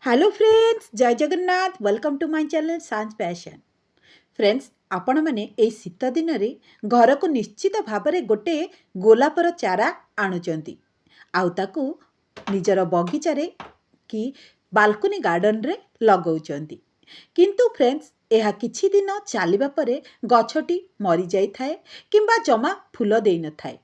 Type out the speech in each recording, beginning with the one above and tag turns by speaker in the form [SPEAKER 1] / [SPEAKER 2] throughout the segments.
[SPEAKER 1] Hello friends, जय Jagannath. Welcome to my channel science passion. Friends, आपण मैंने ए शीत दिन में घर को निश्चित भाव में गोटे गोलापर चारा आणुचंती आउ ताकू निजर बगीचारे कि बालकनी गार्डन रे लगौचंती। किंतु फ्रेंड्स, यह किछि दिन चलिबा परे गछटी मरी जाई थाए किंबा जमा फूल देई न थाए।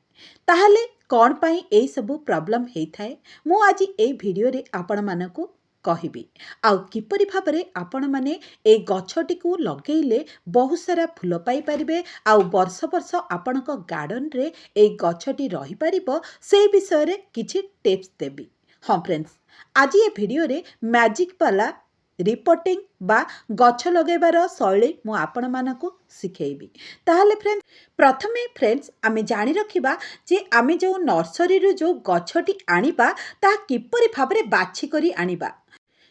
[SPEAKER 1] ताहले कौन पाई ए सबु प्रॉब्लम हेई थाए मु आज ए वीडियो रे आपण मानकू कहबी आउ किपरि भाबरे आपण माने ए गछटी लगेले बहुत सारा फूल पाई परिबे आउ वर्ष वर्ष आपणक गार्डन रे ए गछटी रही परिबो से विषय रे किछि टिप्स देबी। हाँ फ्रेंड्स, आज ये वीडियो रे मैजिक वाला रिपोर्टिंग बा गछ लगेबार शैली मु आपण मानकू शिखेबी। ताहले फ्रेंड्स, प्रथमे फ्रेंड्स आमे जानि रखिबा जे आमे जो नर्सरी रो जो गछटी आनिबा ता किपरि भाबरे बाछि करी आनिबा।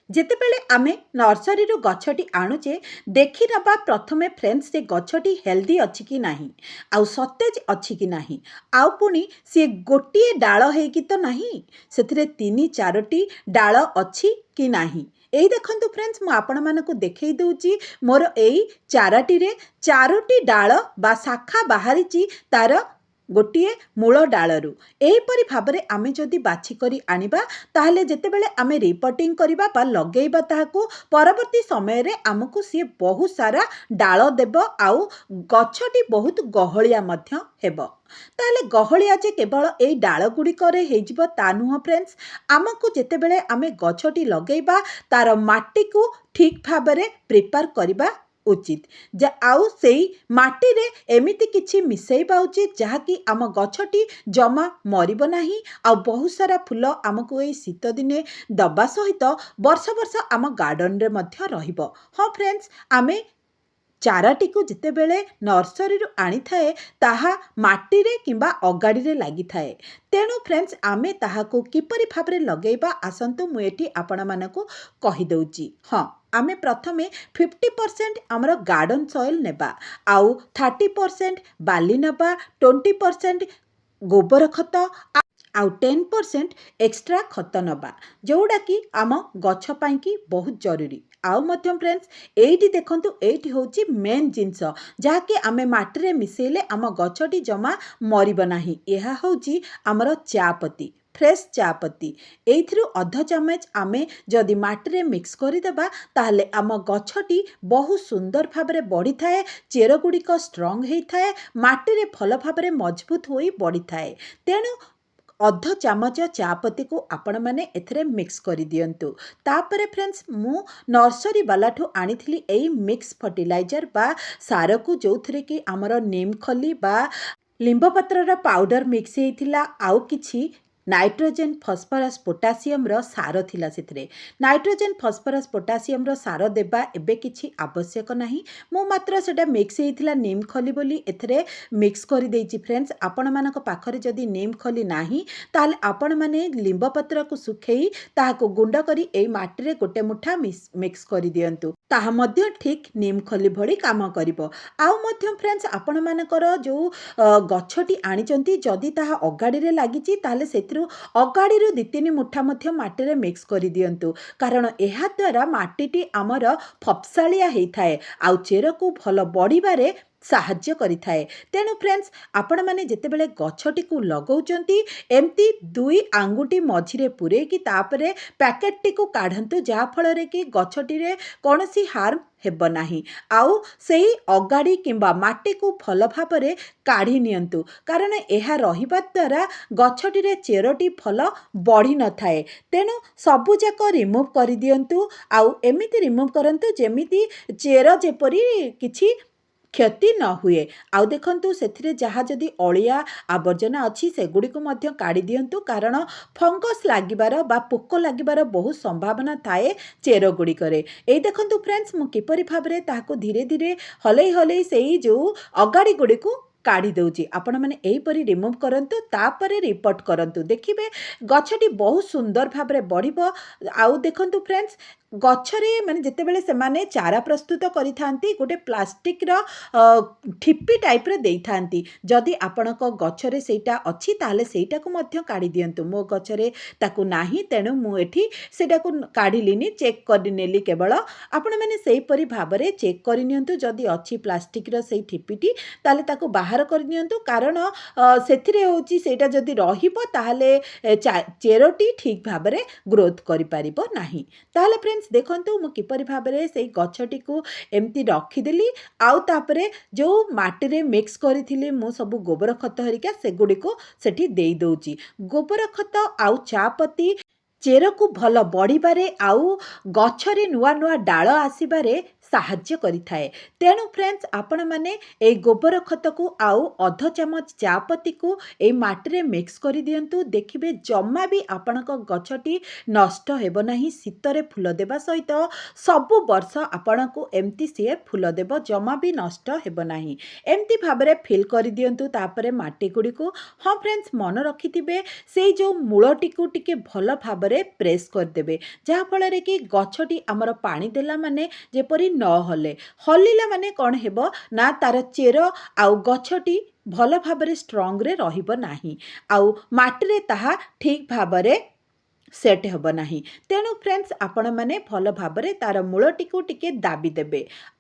[SPEAKER 1] जेतेबेले आमे नर्सरी रो गछटी आणुचे देखि नबा प्रथमे फ्रेंड्स से गछटी हेल्दी अछि कि नाही आउ सतेज अछि कि नाही आउ पुनी से गोटिए डाळ हेकी तो नाही सेथिरे 3-4टी डाळ अछि कि नाही। एई देखंतु फ्रेंड्स, मु आपण मानकु देखै दउची मोर एई चाराटी रे 4टी डाळ बा शाखा बाहरिची तार गोटिए मूल डालू। एहीपरि भाबरे आमे जदि बाछि करी आनिबा ताहले जेतेबेले आमे रिपोर्टिंग करिबा बा लगेइबा ताहाकू परवर्ती समय रे आमकू सी बहुत सारा डाल देब आउ गछटी बहुत गहलिया मध्य हेब। ताहले गहलिया जे केवल एई डाल गुड़िकरे हेजिबो ता नुह फ्रेंड्स। आमकू जेतेबेले आमे गछटी लगेइबा तार माटी को ठीक भाबरे प्रिपेयर करिबा उचित जा आउ सेई माटी रे एमिति किछि मिसेइबा उचित जहाँकि आम गछटी जमा मरिब नाही आउ बहुत सारा फूल आमको एई शीत दिने दबा सहित वर्ष वर्ष आम गार्डन रे मध्य रहिबो। हाँ फ्रेंड्स, आमे चाराटी को जितेबेले नर्सरी रू आनी थाए ताहा माटी रे किंबा अगाड़ी रे लागी थाए। तेणु फ्रेंड्स, आमे ताहाको किपरि भाबरे लगेइबा आसंतु मु एठी आपण मानकू कहि दउची। हाँ, आमे प्रथमे 50% आमर गार्डन सॉइल नेबा आउ 30% बाली नेबा 20% गोबर खत आउ 10% एक्स्ट्रा खत नबा जोड़ा कि आम गछ पाई कि बहुत जरूरी। आउ मध्यम फ्रेंड्स, एठी देखंतु एठी होची मेन जिंस जहाँकि आमे माटी रे मिसेले आम गछटी जमा मरिब नाही। एहा होची आमर चापत्ती, फ्रेश चापत्ती। एथिरु अध चामच आमे जदि माटी रे मिक्स करिदेबा ताहले आम गछटी बहुत सुंदर भाबरे बढ़ी थाए, चेर गुड़िक स्ट्रंग हेई थाए, माटी रे भल भाबरे मजबूत होई बढ़ी थाए। तेणु अध चामच चापत्ती को आपण माने एथरे मिक्स करि दियंतु। तापरे फ्रेंड्स, मु नर्सरी वालाठू आनिथिली एई मिक्स फर्टिलाइजर बा सार को जोथरे कि आमर नीम खली बा लिंब पत्रर पाउडर मिक्स हेइथिला आउ किछि नाइट्रोजेन फॉस्फोरस पोटासियम रो सार थिला। सेथरे नाइट्रोजेन फॉस्फोरस पोटासियम रो सार देबा एबे किछि आवश्यक नाही। मु मात्र सेटा मिक्स हेइथिला नीम खली बोली एथरे मिक्स करि देइछि। फ्रेंड्स, आपण मानक पाखरे जदि नीम खली नाही ताहले आपण माने लिंब पत्र को सुखेई ताहाको गुंड करी एई माटी रे गोटे मुठा मिक्स करि दियंतु। ताहा मध्य ठीक नीम खली भली काम करिवो। आउ मध्य फ्रेंड्स, आपण मानकर जो गछटी आनिचंती जदि ताहा अगाड़ी रे लागिची ताहले सेथिरु अगाड़ी रो 2-3 मुठा मध्य माटी रे मिक्स करि दियंतु। कारण एहा द्वारा माटीटी आमर फपसालिया हेई थाए आउ चेर को भल बढ़िबारे साहाଯ୍य करिथाए। तेणु फ्रेंड्स, आपण माने जेतेबेले गछटी को लगौचंती एमती 2 आंगुठी मझिरे पुरे कि तापरे पैकेटटी को काढंतु जहा फल रे कि गछटी रे कोनोसी हार्म हेब नाही आउ सेही अगाड़ी किंबा माटी को भल भाबरे काढ़ी नियंतु। कारण एहा रहिबा द्वारा गछटी रे चेरटी भल बढ़ी न थाए। तेणु सबु जाक रिमूव करि दियंतु आउ एमिति रिमूव करंतु जेमिति चेर जेपरी किछि क्षति न हुए। आउ देखंतु सेथिरे जहा जदि अलिया आवर्जना अछि सेगुडी को मध्य काढ़ी दियंतु। कारण फंगस लागिबार बा पोक लागिबार बहुत संभावना थाए चेर गुडी करे। एई देखंतु फ्रेंड्स, मु किपरि भाबरे ताहाको धीरे धीरे हलै हलै सेई जो अगाड़ी गुडी को କାଢ଼ି ଦେଉଛି। ଆପଣମାନେ ଏହିପରି ରିମୁଭ୍ କରନ୍ତୁ, ତାପରେ ରିପୋର୍ଟ କରନ୍ତୁ, ଦେଖିବେ ଗଛଟି ବହୁତ ସୁନ୍ଦର ଭାବରେ ବଢ଼ିବ। ଆଉ ଦେଖନ୍ତୁ ଫ୍ରେଣ୍ଡସ୍, ଗଛରେ ମାନେ ଯେତେବେଳେ ସେମାନେ ଚାରା ପ୍ରସ୍ତୁତ କରିଥାନ୍ତି ଗୋଟେ ପ୍ଲାଷ୍ଟିକ୍ର ଠିପି ଟାଇପ୍ର ଦେଇଥାନ୍ତି। ଯଦି ଆପଣଙ୍କ ଗଛରେ ସେଇଟା ଅଛି ତାହେଲେ ସେଇଟାକୁ ମଧ୍ୟ କାଢ଼ି ଦିଅନ୍ତୁ। ମୋ ଗଛରେ ତାକୁ ନାହିଁ, ତେଣୁ ମୁଁ ଏଠି ସେଇଟାକୁ କାଢ଼ିଲିନି, ଚେକ୍ କରିନେଲି କେବଳ। ଆପଣମାନେ ସେହିପରି ଭାବରେ ଚେକ୍ କରିନିଅନ୍ତୁ। ଯଦି ଅଛି ପ୍ଲାଷ୍ଟିକ୍ର ସେଇ ଠିପିଟି ତାହେଲେ ତାକୁ ବାହାର କରିନିଅନ୍ତୁ, କାରଣ ସେଥିରେ ହେଉଛି ସେଇଟା ଯଦି ରହିବ ତାହେଲେ ଚେରଟି ଠିକ୍ ଭାବରେ ଗ୍ରୋଥ୍ କରିପାରିବ ନାହିଁ। ତାହେଲେ ଫ୍ରେଣ୍ଡସ୍ ଦେଖନ୍ତୁ ମୁଁ କିପରି ଭାବରେ ସେଇ ଗଛଟିକୁ ଏମିତି ରଖିଦେଲି। ଆଉ ତାପରେ ଯେଉଁ ମାଟିରେ ମିକ୍ସ କରିଥିଲି ମୁଁ ସବୁ ଗୋବର ଖତ ହେରିକା, ସେଗୁଡ଼ିକୁ ସେଠି ଦେଇ ଦେଉଛି। ଗୋବର ଖତ ଆଉ ଚାପତି ଚେରକୁ ଭଲ ବଢ଼ିବାରେ ଆଉ ଗଛରେ ନୂଆ ନୂଆ ଡାଳ ଆସିବାରେ ସାହାଯ୍ୟ କରିଥାଏ। ତେଣୁ ଫ୍ରେଣ୍ଡସ୍ ଆପଣମାନେ ଏଇ ଗୋବର ଖତକୁ ଆଉ ଅଧ ଚାମଚ ଚାପତିକୁ ଏଇ ମାଟିରେ ମିକ୍ସ କରିଦିଅନ୍ତୁ। ଦେଖିବେ ଜମା ବି ଆପଣଙ୍କ ଗଛଟି ନଷ୍ଟ ହେବ ନାହିଁ। ଶୀତରେ ଫୁଲ ଦେବା ସହିତ ସବୁ ବର୍ଷ ଆପଣଙ୍କୁ ଏମିତି ସିଏ ଫୁଲ ଦେବ, ଜମା ବି ନଷ୍ଟ ହେବ ନାହିଁ। ଏମିତି ଭାବରେ ଫିଲ୍ କରିଦିଅନ୍ତୁ ତାପରେ ମାଟି ଗୁଡ଼ିକୁ। ହଁ ଫ୍ରେଣ୍ଡସ୍, ମନେ ରଖିଥିବେ ସେଇ ଯେଉଁ ମୂଳଟିକୁ ଟିକେ ଭଲ ଭାବରେ ପ୍ରେସ୍ କରିଦେବେ, ଯାହାଫଳରେ କି ଗଛଟି ଆମର ପାଣି ଦେଲା ମାନେ ଯେପରି ନ ହଲିଲା ମାନେ କ'ଣ ହେବ ନା ତାର ଚେର ଆଉ ଗଛଟି ଭଲ ଭାବରେ ଷ୍ଟ୍ରଙ୍ଗରେ ରହିବ ନାହିଁ, ଆଉ ମାଟିରେ ତାହା ଠିକ୍ ଭାବରେ ସେଟ୍ ହେବ ନାହିଁ। ତେଣୁ ଫ୍ରେଣ୍ଡସ୍ ଆପଣମାନେ ଭଲ ଭାବରେ ତାର ମୂଳଟିକୁ ଟିକେ ଦାବି ଦେବେ।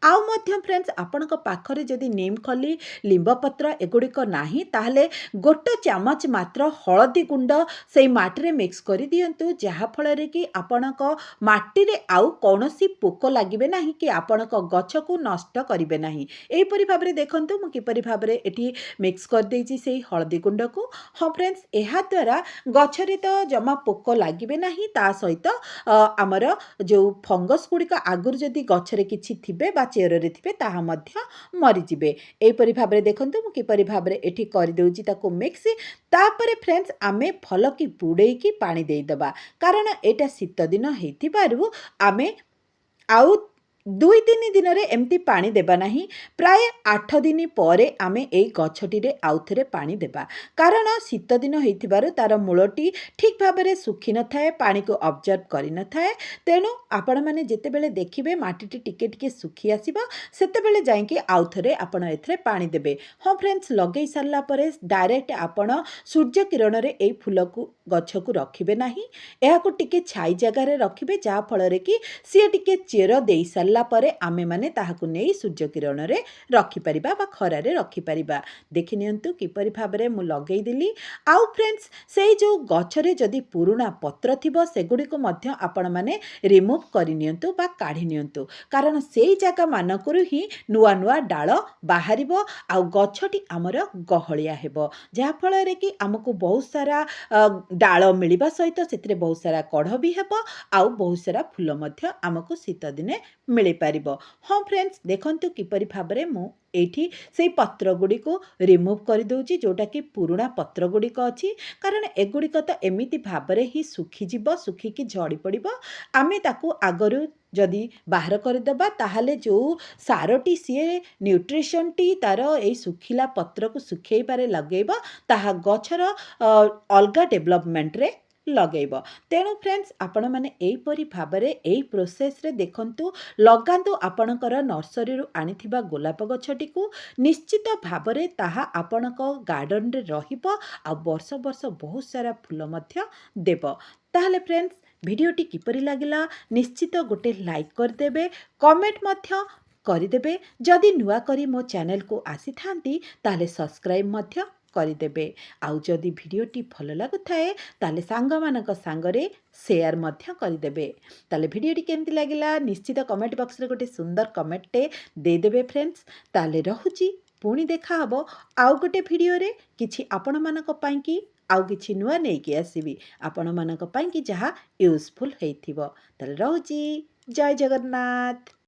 [SPEAKER 1] ଆଉ ମଧ୍ୟ ଫ୍ରେଣ୍ଡସ୍ ଆପଣଙ୍କ ପାଖରେ ଯଦି ନିମ୍ ଖଲି, ଲିମ୍ବ ପତ୍ର ଏଗୁଡ଼ିକ ନାହିଁ ତାହେଲେ 1 ଚାମଚ ମାତ୍ର ହଳଦୀ ଗୁଣ୍ଡ ସେଇ ମାଟିରେ ମିକ୍ସ କରିଦିଅନ୍ତୁ, ଯାହାଫଳରେ କି ଆପଣଙ୍କ ମାଟିରେ ଆଉ କୌଣସି ପୋକ ଲାଗିବେ ନାହିଁ କି ଆପଣଙ୍କ ଗଛକୁ ନଷ୍ଟ କରିବେ ନାହିଁ। ଏହିପରି ଭାବରେ ଦେଖନ୍ତୁ ମୁଁ କିପରି ଭାବରେ ଏଠି ମିକ୍ସ କରିଦେଇଛି ସେଇ ହଳଦୀ ଗୁଣ୍ଡକୁ। ହଁ ଫ୍ରେଣ୍ଡସ୍, ଏହାଦ୍ୱାରା ଗଛରେ ତ ଜମା ପୋକ ଲାଗିବେ ନାହିଁ, ତା ସହିତ ଆମର ଯେଉଁ ଫଙ୍ଗସ୍ ଗୁଡ଼ିକ ଆଗରୁ ଯଦି ଗଛରେ କିଛି ଥିବେ ବା ଚେରରେ ଥିବେ ତାହା ମଧ୍ୟ ମରିଯିବେ। ଏହିପରି ଭାବରେ ଦେଖନ୍ତୁ ମୁଁ କିପରି ଭାବରେ ଏଠି କରିଦେଉଛି ତାକୁ ମିକ୍ସ। ତାପରେ ଫ୍ରେଣ୍ଡସ୍ ଆମେ ଭଲ କି ବୁଡ଼େଇକି ପାଣି ଦେଇଦେବା, କାରଣ ଏଇଟା ଶୀତ ଦିନ ହେଇଥିବାରୁ ଆମେ ଆଉ 2-3 ଦିନରେ ଏମିତି ପାଣି ଦେବା ନାହିଁ। ପ୍ରାୟ 8 ଦିନ ପରେ ଆମେ ଏଇ ଗଛଟିରେ ଆଉଥରେ ପାଣି ଦେବା, କାରଣ ଶୀତ ଦିନ ହେଇଥିବାରୁ ତାର ମୂଳଟି ଠିକ୍ ଭାବରେ ଶୁଖିନଥାଏ, ପାଣିକୁ ଅବଜର୍ଭ କରିନଥାଏ। ତେଣୁ ଆପଣମାନେ ଯେତେବେଳେ ଦେଖିବେ ମାଟିଟି ଟିକେ ଟିକେ ଶୁଖି ଆସିବ, ସେତେବେଳେ ଯାଇକି ଆଉଥରେ ଆପଣ ଏଥିରେ ପାଣି ଦେବେ। ହଁ ଫ୍ରେଣ୍ଡସ୍, ଲଗେଇ ସାରିଲା ପରେ ଡାଇରେକ୍ଟ ଆପଣ ସୂର୍ଯ୍ୟ କିରଣରେ ଏଇ ଫୁଲକୁ ଗଛକୁ ରଖିବେ ନାହିଁ, ଏହାକୁ ଟିକେ ଛାଇ ଜାଗାରେ ରଖିବେ, ଯାହାଫଳରେ କି ସିଏ ଟିକେ ଚେର ଦେଇ ସାରିଲା ପରେ ଆମେମାନେ ତାହାକୁ ନେଇ ସୂର୍ଯ୍ୟ କିରଣରେ ରଖିପାରିବା ବା ଖରାରେ ରଖିପାରିବା। ଦେଖିନିଅନ୍ତୁ କିପରି ଭାବରେ ମୁଁ ଲଗେଇଦେଲି। ଆଉ ଫ୍ରେଣ୍ଡସ୍ ସେଇ ଯେଉଁ ଗଛରେ ଯଦି ପୁରୁଣା ପତ୍ର ଥିବ ସେଗୁଡ଼ିକୁ ମଧ୍ୟ ଆପଣମାନେ ରିମୁଭ୍ କରିନିଅନ୍ତୁ ବା କାଢ଼ି ନିଅନ୍ତୁ, କାରଣ ସେଇ ଜାଗା ମାନଙ୍କରୁ ହିଁ ନୂଆ ନୂଆ ଡାଳ ବାହାରିବ ଆଉ ଗଛଟି ଆମର ଗହଳିଆ ହେବ, ଯାହାଫଳରେ କି ଆମକୁ ବହୁତ ସାରା ଡାଳ ମିଳିବା ସହିତ ସେଥିରେ ବହୁତ ସାରା କଢ଼ ବି ହେବ ଆଉ ବହୁତ ସାରା ଫୁଲ ମଧ୍ୟ ଆମକୁ ଶୀତ ଦିନେ ମିଳିପାରିବ। ହଁ ଫ୍ରେଣ୍ଡସ୍, ଦେଖନ୍ତୁ କିପରି ଭାବରେ ମୁଁ ଏଇଠି ସେଇ ପତ୍ର ଗୁଡ଼ିକୁ ରିମୁଭ୍ କରିଦେଉଛି, ଯେଉଁଟାକି ପୁରୁଣା ପତ୍ର ଗୁଡ଼ିକ ଅଛି, କାରଣ ଏଗୁଡ଼ିକ ତ ଏମିତି ଭାବରେ ହିଁ ଶୁଖିଯିବ, ଶୁଖିକି ଝଡ଼ି ପଡ଼ିବ। ଆମେ ତାକୁ ଆଗରୁ ଯଦି ବାହାର କରିଦେବା ତାହେଲେ ଯେଉଁ ସାରଟି ସିଏ ନ୍ୟୁଟ୍ରିସନ୍ଟି ତାର ଏଇ ଶୁଖିଲା ପତ୍ରକୁ ଶୁଖେଇବାରେ ଲଗେଇବ, ତାହା ଗଛର ଅଲଗା ଡେଭଲପମେଣ୍ଟରେ ଲଗେଇବ। ତେଣୁ ଫ୍ରେଣ୍ଡସ୍ ଆପଣମାନେ ଏହିପରି ଭାବରେ ଏଇ ପ୍ରୋସେସ୍ରେ ଦେଖନ୍ତୁ, ଲଗାନ୍ତୁ ଆପଣଙ୍କର ନର୍ସରୀରୁ ଆଣିଥିବା ଗୋଲାପ ଗଛଟିକୁ। ନିଶ୍ଚିତ ଭାବରେ ତାହା ଆପଣଙ୍କ ଗାର୍ଡ଼ନରେ ରହିବ ଆଉ ବର୍ଷ ବର୍ଷ ବହୁତ ସାରା ଫୁଲ ମଧ୍ୟ ଦେବ। ତାହେଲେ ଫ୍ରେଣ୍ଡସ୍ ଭିଡ଼ିଓଟି କିପରି ଲାଗିଲା ନିଶ୍ଚିତ ଗୋଟେ ଲାଇକ୍ କରିଦେବେ, କମେଣ୍ଟ ମଧ୍ୟ କରିଦେବେ। ଯଦି ନୂଆ କରି ମୋ ଚ୍ୟାନେଲକୁ ଆସିଥାନ୍ତି ତାହେଲେ ସବସ୍କ୍ରାଇବ୍ ମଧ୍ୟ କରିଦେବେ। ଆଉ ଯଦି ଭିଡ଼ିଓଟି ଭଲ ଲାଗୁଥାଏ ତାହେଲେ ସାଙ୍ଗମାନଙ୍କ ସାଙ୍ଗରେ ସେୟାର ମଧ୍ୟ କରିଦେବେ। ତାହେଲେ ଭିଡ଼ିଓଟି କେମିତି ଲାଗିଲା ନିଶ୍ଚିତ କମେଣ୍ଟ ବକ୍ସରେ ଗୋଟେ ସୁନ୍ଦର କମେଣ୍ଟଟେ ଦେଇଦେବେ ଫ୍ରେଣ୍ଡସ୍। ତାହେଲେ ରହୁଛି, ପୁଣି ଦେଖାହବ ଆଉ ଗୋଟେ ଭିଡ଼ିଓରେ କିଛି ଆପଣମାନଙ୍କ ପାଇଁକି ଆଉ କିଛି ନୂଆ ନେଇକି ଆସିବି, ଆପଣମାନଙ୍କ ପାଇଁକି ଯାହା ୟୁଜଫୁଲ୍ ହେଇଥିବ। ତାହେଲେ ରହୁଛି, ଜୟ ଜଗନ୍ନାଥ।